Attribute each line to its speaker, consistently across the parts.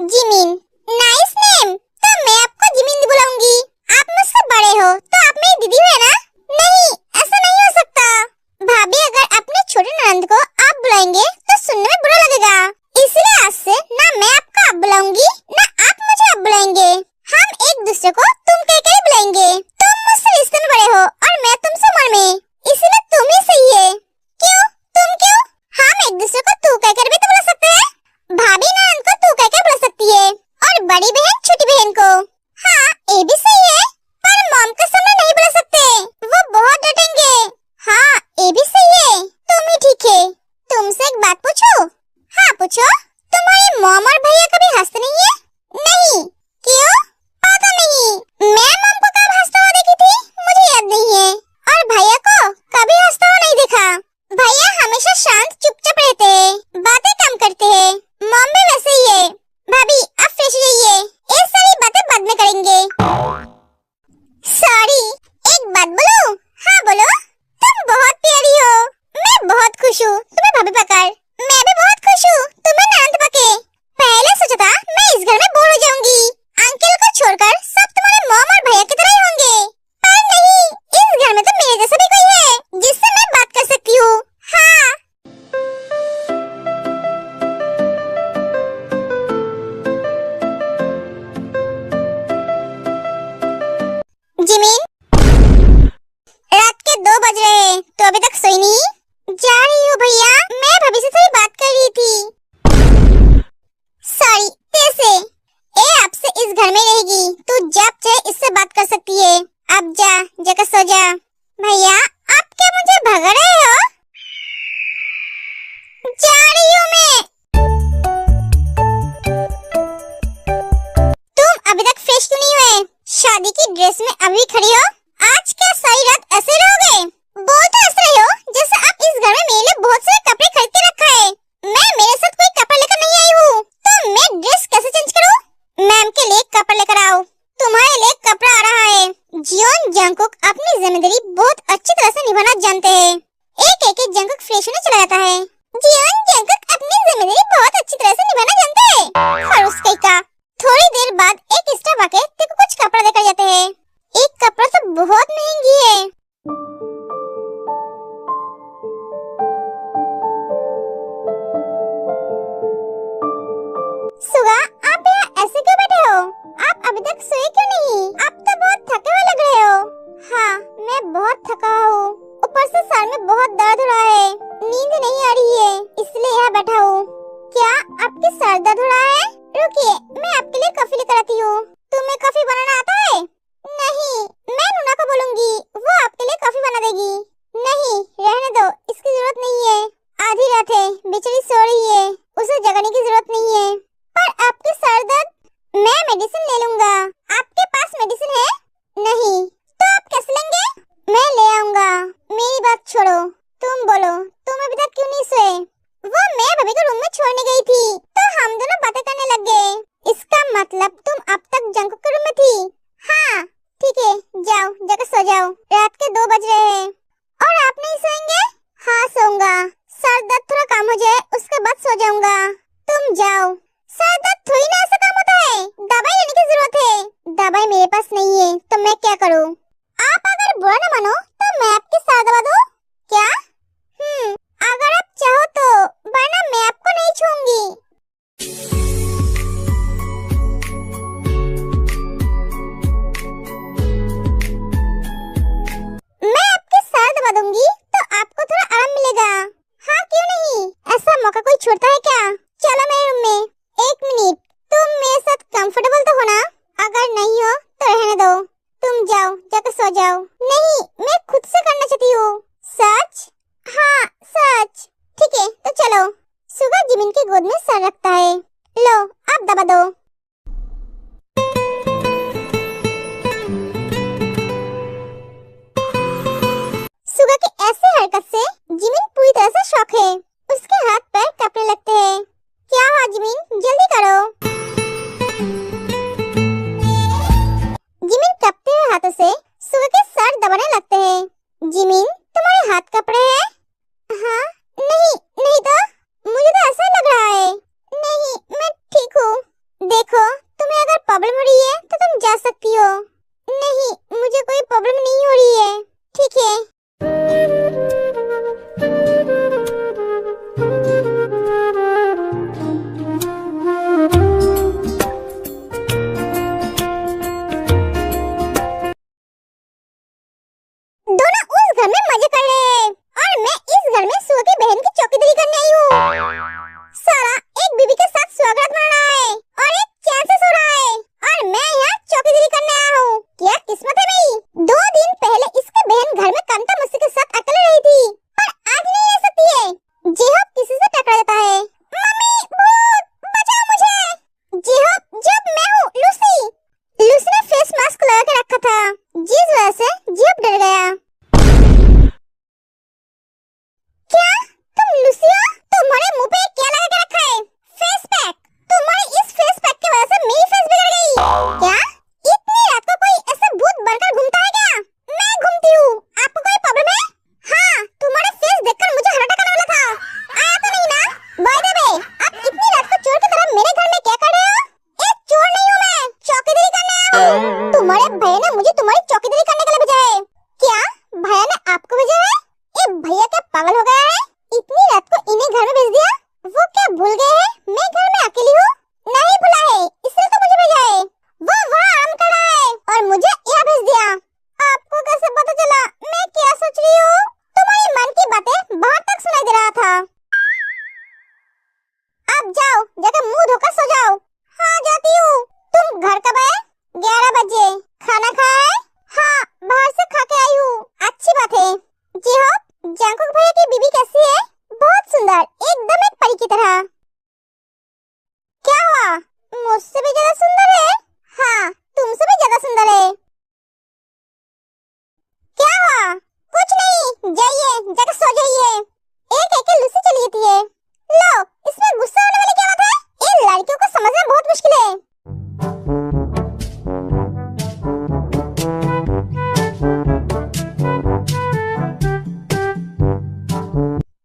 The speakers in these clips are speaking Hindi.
Speaker 1: Jimin, nice name. तो मैं आपको जिमिन बुलाऊंगी। आप मुझसे बड़े हो तो आप मेरी दीदी है ना? नहीं, ऐसा नहीं हो सकता। भाभी, अगर अपने छोटे ननद को आप बुलाएंगे तो सुनने में बुरा लगेगा। इसलिए आज से ना मैं आपको आप बुलाऊंगी ना आप मुझे आप बुलाएंगे। हम एक दूसरे को तुम कह के बुलाएंगे। तुम मुझसे रिश्ते में बड़े हो और मैं तुमसे उम्र में, इसलिए तुम ही सही है। क्यों? तुम क्यों? हम एक दूसरे को तू कहकर भी तो बुला सकते हैं। भाभी ननद को तू कहकर बुला सकती है और बड़ी बहन छोटी बहन को। हाँ, ये भी सही है, पर मॉम के सामने नहीं बुला सकते, वो बहुत डांटेंगे। हाँ, ये भी सही है, तुम ही ठीक है। तुमसे एक बात पूछूं? हाँ पूछो। तुम्हारी मॉम और भैया कभी हंसते नहीं है? नहीं। क्यों? पता नहीं। मैं मॉम को कब हंसता हुआ देखी थी मुझे याद नहीं है, और भैया को कभी हंसता हुआ नहीं देखा। भैया हमेशा शांत चुपचाप रहते हैं, बातें कम करते हैं। मॉम भी वैसे ही है। भाभी, आप फ्रेश रहिए, ये सारी बातें बाद में करेंगे। सॉरी, एक बात बोलूं? हाँ बोलो। तुम बहुत प्यारी हो, मैं बहुत खुश हूँ तुम्हें भाभी पकड़। मैं भी बहुत खुश हूँ तुम्हें ननद पके। पहले सोचा था मैं इस घर में बोर हो जाऊंगी, अंकल को छोड़कर सब तुम्हारे मॉम और भैया की तरह ही होंगे। पर नहीं, इस घर में तो मेरे जैसा भी कोई है जिससे मैं बात कर सकती हूँ। हाँ। जिमिन, रात के 2 बज रहे हैं तो अभी तक सोई नहीं? जा रही हूँ भैया, मैं भाभी से थोड़ी बात कर रही थी। सॉरी, कैसे? ए आपसे इस घर में रहेगी, तू जब चाहे इससे बात कर सकती है। अब जा, जाकर सो जा। भैया, आप क्या मुझे भगा रहे हो? जा रही हूँ मैं। तुम अभी तक फ्रेश क्यों नहीं हुए? शादी की ड्रेस में अभी खड़ी हो? आज क्या सारी रात ऐसे रहोगे? बोल तो ऐसे रहे हो जैसे आप इस घर में मेरे लिए बहुत सारे कपड़े खरीद के रखा है। मैं मेरे साथ कोई कपड़ा लेकर नहीं आई हूँ, तो मैं ड्रेस कैसे चेंज करूँ? मैम के लिए कपड़ा लेकर आओ, तुम्हारे लिए कपड़ा आ रहा है। जियोन जंगकुक अपनी जिम्मेदारी बहुत अच्छी तरह से निभाना जानते हैं। एक एक जंगकुक फ्रेश होने चला जाता है। जियोन जंगकुक अपनी जिम्मेदारी बहुत अच्छी तरह से निभाना जानते हैं। खरूस का थोड़ी देर बाद एक स्टाफ आके तेरे को कुछ कपड़ा देकर जाते हैं। एक कपड़ा तो बहुत महंगी है। सुगा, आप यहाँ ऐसे क्यों बैठे हो? आप अभी तक सोए क्यों नहीं? आप तो बहुत थके हुए लग रहे हो। हाँ, मैं बहुत थका हूँ, ऊपर से सर में बहुत दर्द हो रहा है, नींद नहीं आ रही है, इसलिए यहाँ बैठा हूँ। क्या आपकी सर दर्द हो रहा है? रुकिए, मैं आपके लिए कॉफी लेकर आती हूँ। तुम्हें कॉफी बनाना आता है? नहीं, मैं नूना को बोलूंगी, वो आपके लिए कॉफी बना देगी। नहीं, रहने दो, इसकी जरूरत नहीं है। आधी रात है, बेचारी सो रही है, उसे जगाने की जरूरत नहीं है। पर आपके सर दर्द, मैं मेडिसिन ले लूंगा। आपके पास मेडिसिन है? नहीं, तो आप कैसे लेंगे? मैं ले आऊंगा। मेरी बात छोड़ो, तुम बोलो, तुम अभी तक क्यों नहीं सोए? वो मैं भाभी को रूम में छोड़ने गई थी, तो हम दोनों बातें करने लग गए। इसका मतलब तुम अब तक जंगकुक के रूम में थी? हाँ, ठीक है, जाओ, जाकर सो जाओ, रात के 2 बज रहे हैं। और आप नहीं सोएंगे? हाँ, सोऊंगा। सर दर्द थोड़ा कम हो जाए, उसके बाद सो जाऊंगा। तुम जाओ। सर दर्द थोड़ी ना ऐसा कम होता है, दवाई लेने की जरूरत है। दवाई मेरे पास नहीं है, तो मैं क्या करूँ? आप अगर बुरा न मानो तो मैं आपकी सर दबा दूं? क्या? अगर आप चाहो तो, वरना मैं आपको नहीं छूऊंगी। मैं आपके सर दबा दूंगी तो आपको थोड़ा आराम मिलेगा। हाँ, क्यों नहीं? ऐसा मौका कोई छोड़ता है क्या? चलो मेरे रूम में। 1 मिनट, तुम मेरे साथ कंफर्टेबल तो हो ना? अगर नहीं हो तो रहने दो, तुम जाओ, जाकर सो जाओ। नहीं, मैं खुद से करना चाहती हूँ। सच? हाँ, सच। ठीक है, तो चलो। सुगा जिमिन की गोद में सर रखता है। लो, अब दबा दो। सुगा की ऐसी हरकत से जिमिन पूरी तरह से शॉक है। उसके हाथ पैर कांपने लगते हैं। क्या हुआ जिमिन, जल्दी करो। जिमिन कांपते हुए हाथों से सुगा के सर दबाने लगते हैं। जिमिन, तुम्हारे हाथ कांप रहे हैं? हाँ, नहीं, नहीं तो मुझे तो ऐसा लग रहा है। तुम्हारी चौकीदारी करने के लिए भेजा है। क्या भैया ने आपको भेजा है? ये भैया क्या पागल हो गया है? इतनी रात को इन्हें घर में भेज दिया। वो क्या भूल गए हैं मैं घर में अकेली हूँ? नहीं भुला है, इसलिए तो मुझे भेजा है। वो वहाँ आराम कर रहा है और मुझे यहाँ भेज दिया। आपको कैसे पता चला मैं क्या सोच रही हूँ? तुम्हारी मन की बातें बाहर तक सुनाई दे रहा था। अब जाओ, जाकर मुंह धोकर सो जाओ। हाँ जाती हूँ। तुम घर कब आए? 11 बजे। खाना खाया है? हाँ बाहर से खा के आई हूँ। अच्छी बात है। जी हाँ, जंकुक भैया की बीवी कैसी है? बहुत सुंदर, एकदम एक परी की तरह। क्या हुआ? मुझसे भी ज्यादा सुंदर है? हाँ तुमसे भी ज्यादा सुंदर है। क्या हुआ? कुछ नहीं, जाइए जाकर सो जाइए। एक एक लूसी चली जाती है। लो, इसमें गुस्सा होने वाली क्या बात है? इन लड़कियों को समझना बहुत मुश्किल है।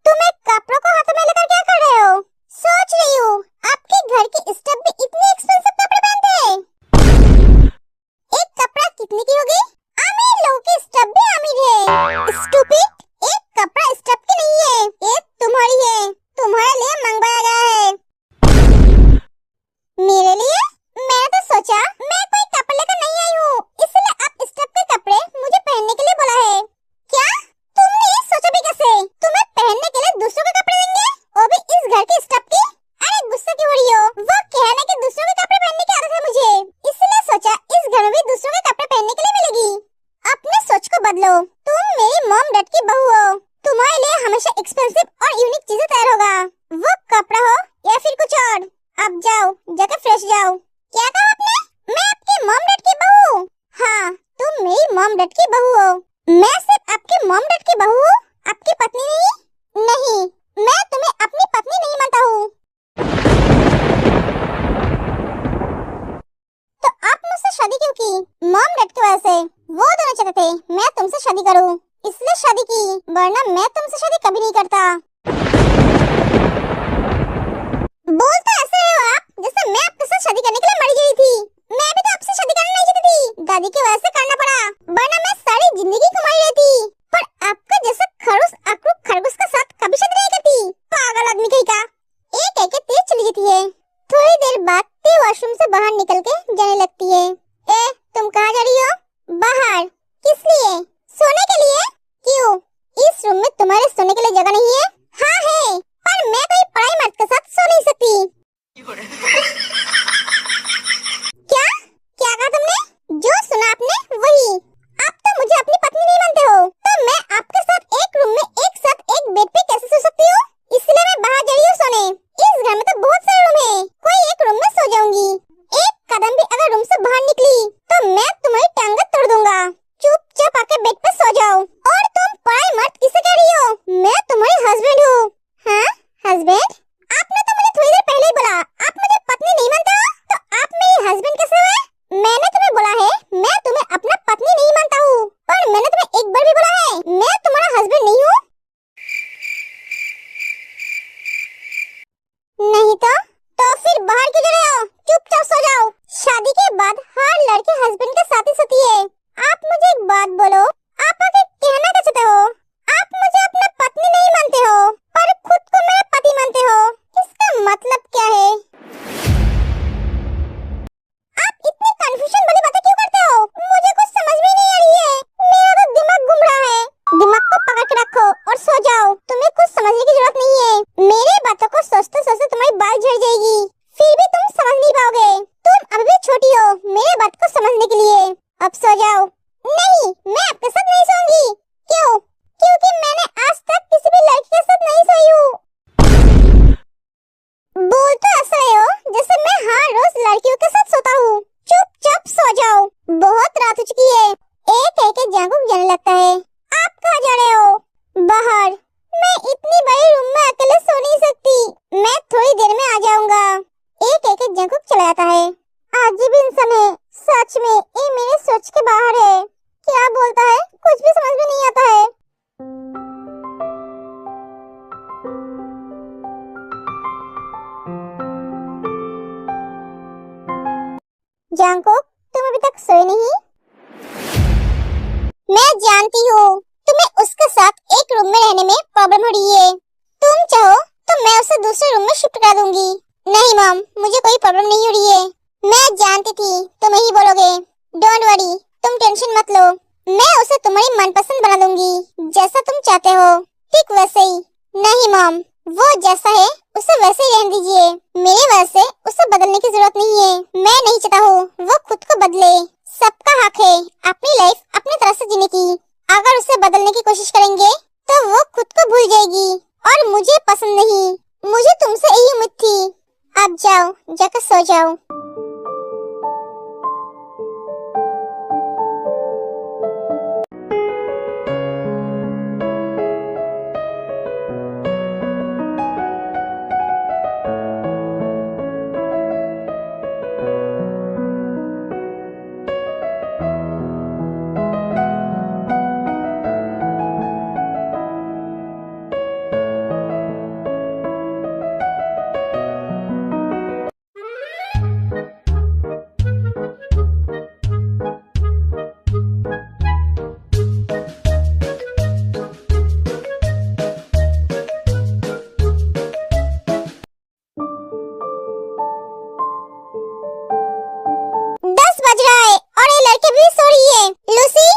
Speaker 1: तुम एक कपड़ों को हाथ में लेकर क्या कर रहे हो? सोच रही हूँ आपके घर की स्टफ भी इतने एक्सपेंसिव कपड़े पहनते हैं। एक कपड़ा कितने की होगी? अमीर लोगों की स्टफ भी अमीर है। स्टूपिड, एक कपड़ा स्टफ की नहीं है, ये तुम्हारी है, तुम्हारे लिए मंगवाया गया है। मेरे लिए? मैंने तो सोचा मैं कोई कपड़े लेकर नहीं आई हूँ, इसलिए आप स्टफ के कपड़े मुझे पहनने के लिए बोला है। क्या तुमने ये सोचा भी कैसे? तुम्हें पहनने के लिए दूसरों के कपड़े देंगे, वो भी इस घर की स्टफ की? अरे गुस्सा क्यों हो रही हो? वो कहना कि दूसरों के कपड़े पहनने की आदत है मुझे, इसलिए सोचा इस घर में भी दूसरों के कपड़े पहनने के लिए मिलेगी। अपने सोच को बदलो, तुम मेरी मॉम डैड की बहू हो, तुम्हारे लिए हमेशा एक्सपेंसिव और यूनिक चीजें तैयार होगा, वो कपड़ा हो या फिर कुछ और। अब जाओ, जाकर फ्रेश जाओ। क्या कहा आपने? मैं आपकी मॉम डैड की बहू हूँ? हाँ तुम मेरी मॉम डैड की बहू हो। मैं सिर्फ आपकी मॉम डैड की बहू हूँ, आपकी पत्नी नहीं। नहीं, मैं तुम्हें अपनी पत्नी नहीं मानता हूँ। तो आप मुझसे शादी क्यों की? मॉम डैड की वजह से। वो दोनों चाहते थे मैं तुमसे शादी करूँ, इसलिए शादी की, वरना मैं तुमसे शादी कभी नहीं करता। बोलते ऐसे हो आप जैसे मैं आपके साथ शादी करने के लिए मर गई थी। मैं भी तो आपसे शादी करना नहीं चाहती थी, दादी की वजह से करना पड़ा, वरना मैं सारी जिंदगी कुमारी रहती। पर आपका जैसा खड़ूस अकड़ू खरगोश के साथ कभी शादी नहीं करती, पागल आदमी कहीं का। एक एक तेज चली जाती है, थोड़ी देर बाद ते वॉशरूम से बाहर निकल के जाने लगती है। ए तुम कहाँ जा रही हो? बाहर। किस लिए? सोने के लिए। क्यों, इस रूम में तुम्हारे सोने के लिए जगह नहीं है? हाँ है, पर मैं कोई पराई मर्द के साथ सो नहीं सकती। क्या क्या कहा तुमने? जो सुना आपने वही। आप तो मुझे अपनी पत्नी नहीं मानते हो, तो मैं आपके साथ एक रूम में एक साथ एक बेड पे कैसे सो सकती हूँ? इसलिए मैं बाहर जा रही हूँ सोने। इस घर में तो बहुत सारे रूम है, कोई एक रूम में सो जाऊंगी। एक कदम भी अगर रूम से बाहर निकली तो मैं तुम्हारी टांगें तोड़ दूंगा। चुपचाप आके बेड पे सो जाओ। और तुम पराई मर्द किसे कह रही हो? मैं तुम्हारी हस्बैंड हूँ। हाँ हस्बैंड? आपने तो मुझे थोड़ी देर पहले ही बोला आप मुझे पत्नी नहीं मानते हो, तो आप मेरी हस्बैंड कैसे हुए? मैंने तुम्हें बोला है मैं तुम्हें अपना पत्नी नहीं मानता हूँ, पर मैंने तुम्हें एक बार भी बोला है मैं तुम्हारा हस्बैंड नहीं हूँ? नहीं तो फिर बाहर क्यों जा रहे हो? चुपचाप सो जाओ। शादी के बाद हर लड़की हस्बैंड के साथ ही सोती है। आप मुझे एक बात बोलो, आप आगे कहना क्या चाहते हो? आप मुझे अपना पत्नी नहीं मानते हो, पर खुद को मेरा पति मानते हो, इसका मतलब क्या है? आप इतनी कंफ्यूजन वाली बातें क्यों करते हो? मुझे कुछ समझ में नहीं आ रही है, मेरा तो दिमाग घूम रहा है। दिमाग को पकड़ के रखो और सो जाओ, तुम्हें कुछ समझने की जरूरत नहीं है। मेरी बातों को सोचते सोचते तुम्हारी बाल झड़ जाएगी, फिर भी तुम समझ नहीं पाओगे। तुम अभी भी छोटी हो मेरे बात को समझने के लिए। अब सो जाओ। नहीं, मैं आपके साथ नहीं सोऊंगी। क्यों? क्योंकि मैंने आज तक किसी भी लड़की के साथ नहीं सोई हूँ। बोल तो ऐसा ही हो जैसे मैं हर रोज लड़कियों के साथ सोता हूँ। चुपचाप सो जाओ, बहुत रात हो चुकी है। एक एक जागो जाने लगता है। आप कहाँ जा रहे हो? बाहर। मैं इतनी बड़ी रूम में अकेले सो नहीं सकती, मैं थोड़ी देर में आ जाऊंगा। एक एक जागो चला जाता है। अजीब इंसान है सच में, ये मेरे सोच के बाहर है। क्या बोलता है कुछ भी समझ में नहीं आता है। जांको, तुम अभी तक सोए नहीं? मैं जानती हूँ तुम्हें उसके साथ एक रूम में रहने में प्रॉब्लम हो रही है। तुम चाहो तो मैं उसे दूसरे रूम में शिफ्ट करा दूंगी। नहीं मॉम, मुझे कोई प्रॉब्लम नहीं हो रही है। मैं जानती थी तुम यही बोलोगे। डोंट वरी, तुम टेंशन मत लो। मैं उसे तुम्हारी मनपसंद बना दूंगी, जैसा तुम चाहते हो, ठीक वैसे ही। नहीं मॉम, वो जैसा है उसे वैसे ही रहने दीजिए। मेरी वजह से उसे बदलने की जरूरत नहीं है। मैं नहीं चाहता हूँ वो खुद को बदले। सबका हक है अपनी लाइफ अपनी तरह से जीने की। अगर उसे बदलने की कोशिश करेंगे तो वो खुद को भूल जाएगी और मुझे पसंद नहीं। मुझे तुमसे यही उम्मीद थी। अब जाओ, जाकर सो जाओ। बज रहा है और ये लड़की भी सो रही है। लूसी,